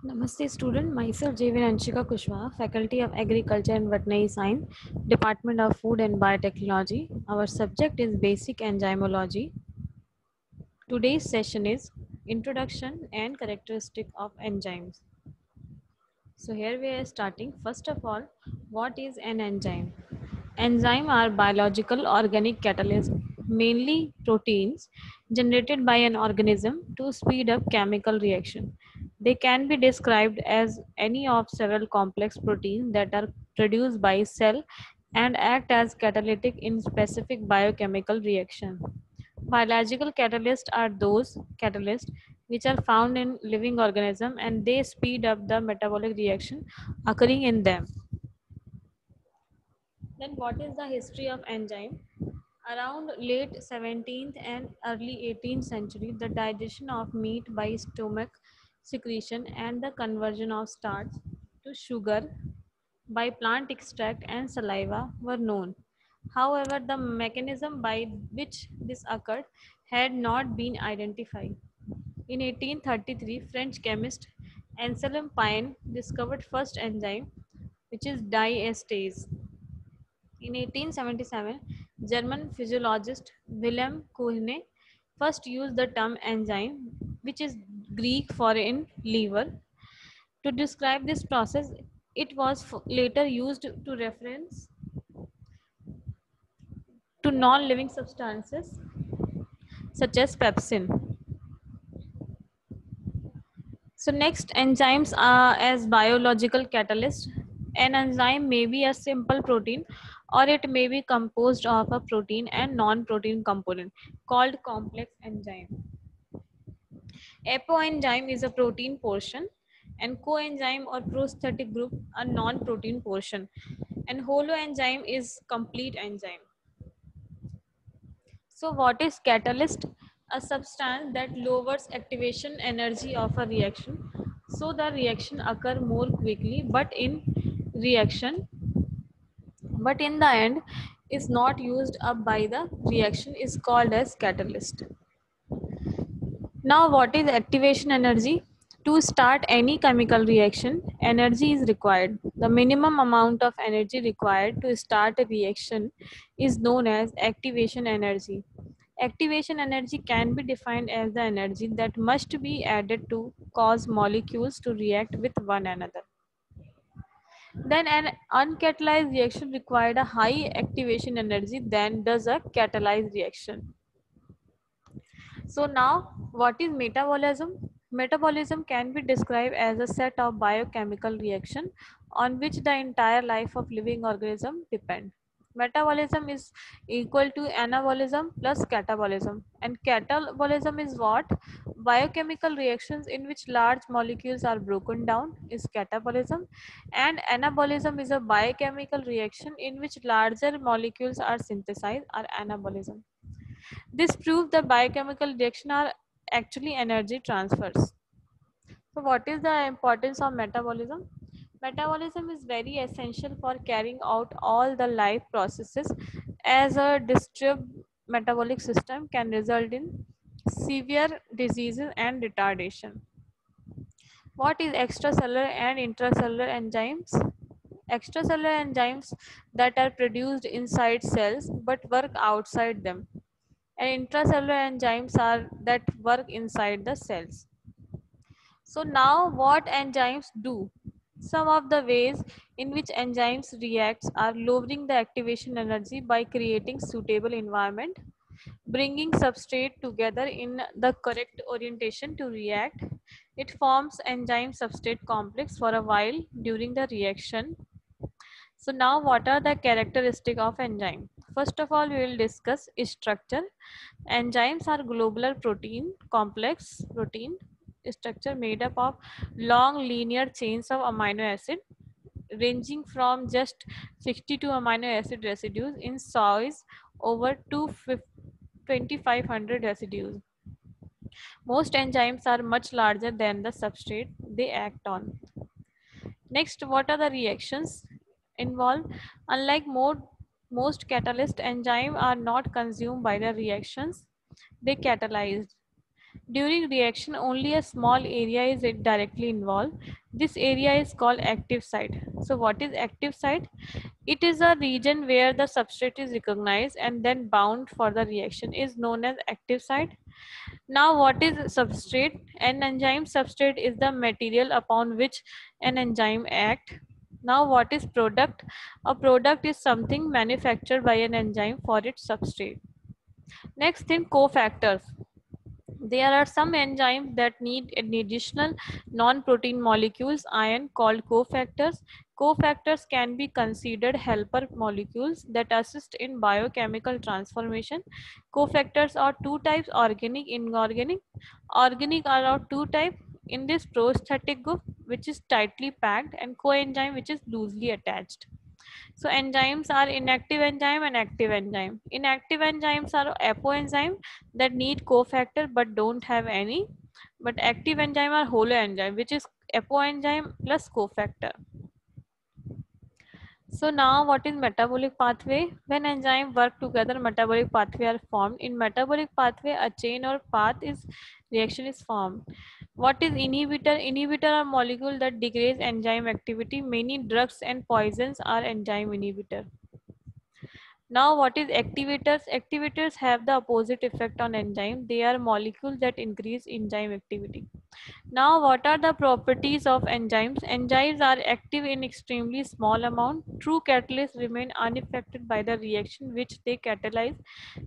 Namaste student, myself Jevin Anshika Kushwaha, Faculty of Agriculture and Veterinary Science, Department of Food and Biotechnology. Our subject is Basic Enzymology. Today's session is Introduction and Characteristic of Enzymes. So here we are starting. First of all, what is an enzyme? Enzymes are biological organic catalysts, mainly proteins, generated by an organism to speed up chemical reaction. They can be described as any of several complex proteins that are produced by cell and act as catalytic in specific biochemical reaction. Biological catalysts are those catalysts which are found in living organism and they speed up the metabolic reaction occurring in them. Then what is the history of enzyme? Around late 17th and early 18th century, the digestion of meat by stomach secretion and the conversion of starch to sugar by plant extract and saliva were known. However, the mechanism by which this occurred had not been identified. In 1833, French chemist Anselm Pine discovered first enzyme, which is diastase. In 1877, German physiologist Wilhelm Kuhne first used the term enzyme, which is Greek for in liver, to describe this process. It was later used to reference to non-living substances such as pepsin. So next, enzymes are as biological catalysts. An enzyme may be a simple protein or it may be composed of a protein and non-protein component called complex enzyme. Apoenzyme is a protein portion and coenzyme or prosthetic group a non-protein portion, and holoenzyme is complete enzyme. So what is catalyst? A substance that lowers activation energy of a reaction so the reaction occur more quickly reaction but in the end is not used up by the reaction is called as catalyst. Now what is activation energy? To start any chemical reaction, energy is required. The minimum amount of energy required to start a reaction is known as activation energy. Activation energy can be defined as the energy that must be added to cause molecules to react with one another. Then an uncatalyzed reaction required a high activation energy than does a catalyzed reaction. So now, what is metabolism? Metabolism can be described as a set of biochemical reaction on which the entire life of living organism depend. Metabolism is equal to anabolism plus catabolism, and catabolism is what? Biochemical reactions in which large molecules are broken down is catabolism, and anabolism is a biochemical reaction in which larger molecules are synthesized or anabolism. This proves that biochemical reactions are actually energy transfers. So what is the importance of metabolism? Metabolism is very essential for carrying out all the life processes, as a disturbed metabolic system can result in severe diseases and retardation. What is extracellular and intracellular enzymes? Extracellular enzymes that are produced inside cells but work outside them, and intracellular enzymes are that work inside the cells. So now what enzymes do? Some of the ways in which enzymes react are lowering the activation energy by creating suitable environment, bringing substrate together in the correct orientation to react. It forms enzyme substrate complex for a while during the reaction. So now what are the characteristics of enzyme? First of all, we will discuss structure. Enzymes are globular protein, complex protein structure made up of long linear chains of amino acid ranging from just 62 amino acid residues in size over to 2500 residues. Most enzymes are much larger than the substrate they act on. Next, what are the reactions involved? Unlike most catalyst enzymes are not consumed by the reactions, they catalyzed. During reaction, only a small area is directly involved. This area is called active site. So what is active site? It is a region where the substrate is recognized and then bound for the reaction is known as active site. Now what is substrate? An enzyme substrate is the material upon which an enzyme acts. Now what is product? A product is something manufactured by an enzyme for its substrate. Next thing, cofactors. There are some enzymes that need an additional non-protein molecules ion called cofactors. Cofactors can be considered helper molecules that assist in biochemical transformation. Cofactors are two types, organic, inorganic. Organic are of two types. In this prosthetic group, which is tightly packed, and coenzyme, which is loosely attached. So enzymes are inactive enzyme and active enzyme. Inactive enzymes are apoenzyme that need cofactor but don't have any. But active enzyme are holoenzyme, which is apoenzyme plus cofactor. So now what is metabolic pathway? When enzymes work together, metabolic pathway are formed. In metabolic pathway, a chain or path is reaction is formed. What is inhibitor? Inhibitor are molecule that degrades enzyme activity. Many drugs and poisons are enzyme inhibitor. Now, what is activators? Activators have the opposite effect on enzyme. They are molecules that increase enzyme activity. Now, what are the properties of enzymes? Enzymes are active in extremely small amount. True catalysts remain unaffected by the reaction which they catalyze.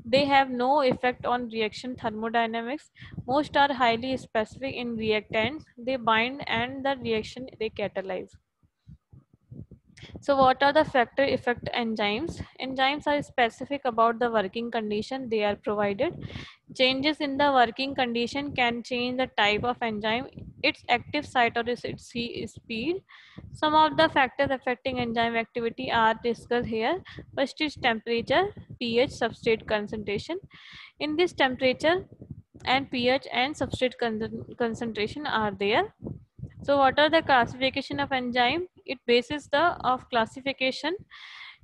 They have no effect on reaction thermodynamics. Most are highly specific in reactants. They bind and the reaction they catalyze. So what are the factor effect enzymes? Enzymes are specific about the working condition they are provided. Changes in the working condition can change the type of enzyme, its active site or its speed. Some of the factors affecting enzyme activity are discussed here. First is temperature, pH, substrate concentration. In this temperature and pH and substrate concentration are there. So what are the classification of enzyme? It bases the of classification,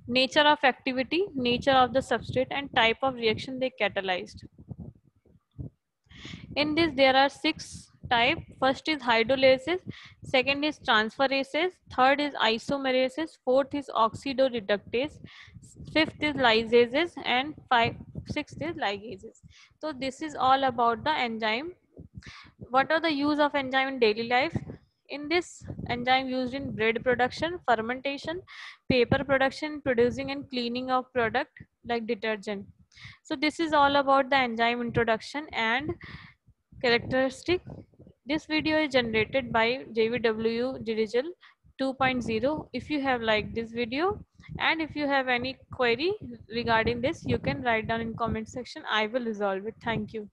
nature of activity, nature of the substrate and type of reaction they catalyzed. In this there are 6 type. First is hydrolysis, second is transferases, third is isomerases, fourth is oxidoreductase, fifth is lysases and sixth is ligases. So this is all about the enzyme. What are the use of enzyme in daily life? In this, enzyme used in bread production, fermentation, paper production, producing and cleaning of product like detergent. So this is all about the enzyme introduction and characteristic. This video is generated by JVW Digital 2.0. If you have liked this video and if you have any query regarding this, you can write down in comment section. I will resolve it. Thank you.